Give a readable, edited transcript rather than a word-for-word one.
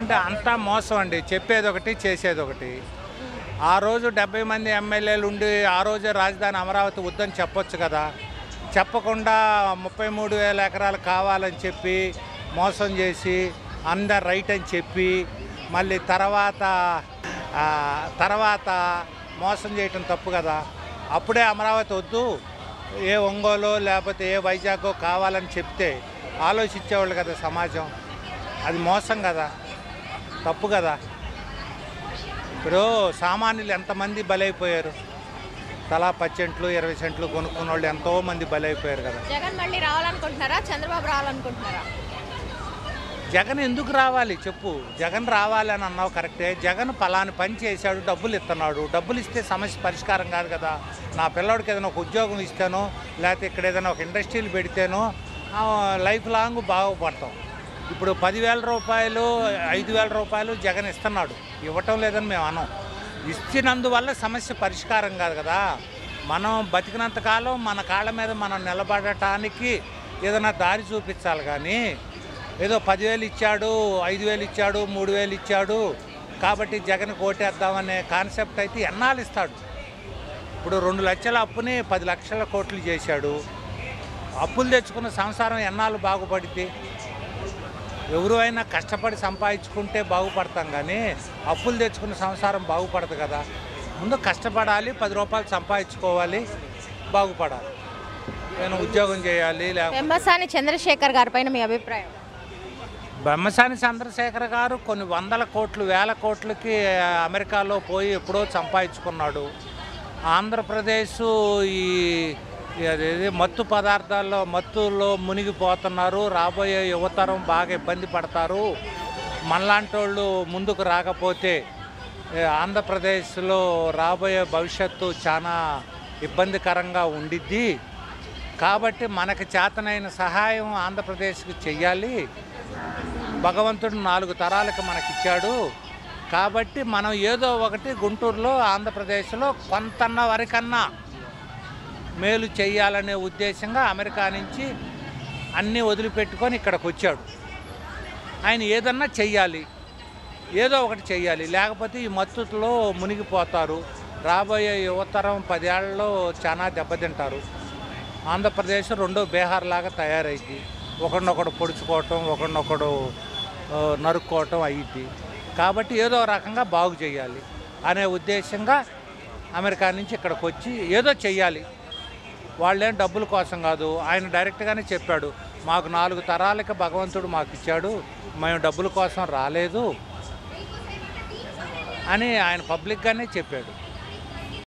అంటే అంతా మోసం అండి. చెప్పేది ఒకటి, చేసేది ఒకటి. ఆ రోజు 70 మంది ఎమ్మెల్యేలు ఉండి ఆ రోజే రాజధాని అమరావతి వద్దని చెప్పొచ్చు కదా. చెప్పకుండా 33,000 ఎకరాలు కావాలని చెప్పి మోసం చేసి అందరు రైట్ అని చెప్పి మళ్ళీ తర్వాత మోసం చేయటం తప్పు కదా. అప్పుడే అమరావతి వద్దు, ఏ ఒంగోలు లేకపోతే ఏ వైజాగో కావాలని చెప్తే ఆలోచించేవాళ్ళు కదా సమాజం. అది మోసం కదా, తప్పు కదా. ఇప్పుడు సామాన్యులు ఎంతమంది బలైపోయారు. తలా 10 సెంట్లు 20 సెంట్లు కొనుక్కున్న వాళ్ళు ఎంతోమంది బలైపోయారు కదా. జగన్ మళ్ళీ రావాలనుకుంటున్నారా, చంద్రబాబు రావాలనుకుంటున్నారా? జగన్ ఎందుకు రావాలి చెప్పు. జగన్ రావాలని అన్నావు కరెక్టే. జగన్ పలాని పని చేశాడు, డబ్బులు ఇస్తున్నాడు. డబ్బులు ఇస్తే సమస్య పరిష్కారం కాదు కదా. నా పిల్లడికి ఏదైనా ఒక ఉద్యోగం ఇస్తానో లేకపోతే ఇక్కడ ఏదైనా ఒక ఇండస్ట్రీలు పెడితేనో లైఫ్ లాంగ్ బాగుపడతాం. ఇప్పుడు 10,000 రూపాయలు 5,000 రూపాయలు జగన్ ఇస్తున్నాడు. ఇవ్వటం లేదని మేము అన్నాం. ఇచ్చినందువల్ల సమస్య పరిష్కారం కాదు కదా. మనం బతికినంతకాలం మన కాళ్ళ మీద మనం నిలబడటానికి ఏదైనా దారి చూపించాలి. కానీ ఏదో 10,000 ఇచ్చాడు, 5,000 ఇచ్చాడు, 3,000 ఇచ్చాడు కాబట్టి జగన్ కోటేద్దామనే కాన్సెప్ట్ అయితే ఎన్నాళ్ళు ఇస్తాడు. ఇప్పుడు 2 లక్షల అప్పుని 10 లక్షల కోట్లు చేశాడు. అప్పులు తెచ్చుకున్న సంసారం ఎన్నాళ్ళు బాగుపడితే. ఎవరు అయినా కష్టపడి సంపాదించుకుంటే బాగుపడతాం, కానీ అప్పులు తెచ్చుకున్న సంసారం బాగుపడదు కదా. ముందు కష్టపడాలి, 10 రూపాయలు సంపాదించుకోవాలి, బాగుపడాలి, నేను ఉద్యోగం చేయాలి. పెమ్మసాని చంద్రశేఖర్ గారి పైన మీ అభిప్రాయం? బెమ్మసాని చంద్రశేఖర్ గారు కొన్ని 100 కోట్లు 1000 కోట్లకి అమెరికాలో పోయి ఎప్పుడో సంపాదించుకున్నాడు. ఆంధ్రప్రదేశ్ అదేది మత్తు పదార్థాల్లో మత్తులో మునిగిపోతున్నారు. రాబోయే యువతరం బాగా ఇబ్బంది పడతారు. మనలాంటి వాళ్ళు ముందుకు రాకపోతే ఆంధ్రప్రదేశ్లో రాబోయే భవిష్యత్తు చాలా ఇబ్బందికరంగా ఉండిద్ది. కాబట్టి మనకు చేతనైన సహాయం ఆంధ్రప్రదేశ్కి చెయ్యాలి. భగవంతుడు 4 తరాలకు మనకిచ్చాడు. కాబట్టి మనం ఏదో ఒకటి గుంటూరులో ఆంధ్రప్రదేశ్లో కొంతన్న వరకన్నా మేలు చేయాలనే ఉద్దేశంగా అమెరికా నుంచి అన్నీ వదిలిపెట్టుకొని ఇక్కడికి వచ్చాడు. ఆయన ఏదన్నా చెయ్యాలి, ఏదో ఒకటి చెయ్యాలి. లేకపోతే ఈ మత్తులో మునిగిపోతారు. రాబోయే యువతరం 10 ఏళ్లలో చాలా దెబ్బతింటారు. ఆంధ్రప్రదేశ్ రెండో బీహార్ లాగా తయారైంది. ఒకరినొకడు పొడుచుకోవటం, ఒకరినొకడు నరుక్కోవటం అయ్యిద్ది. కాబట్టి ఏదో రకంగా బాగు చేయాలి అనే ఉద్దేశంగా అమెరికా నుంచి ఇక్కడికి వచ్చి ఏదో చెయ్యాలి. వాళ్ళేం డబ్బుల కోసం కాదు. ఆయన డైరెక్ట్గానే చెప్పాడు, మాకు 4 తరాలకి భగవంతుడు మాకు ఇచ్చాడు, మేము డబ్బుల కోసం రాలేదు అని ఆయన పబ్లిక్గానే చెప్పాడు.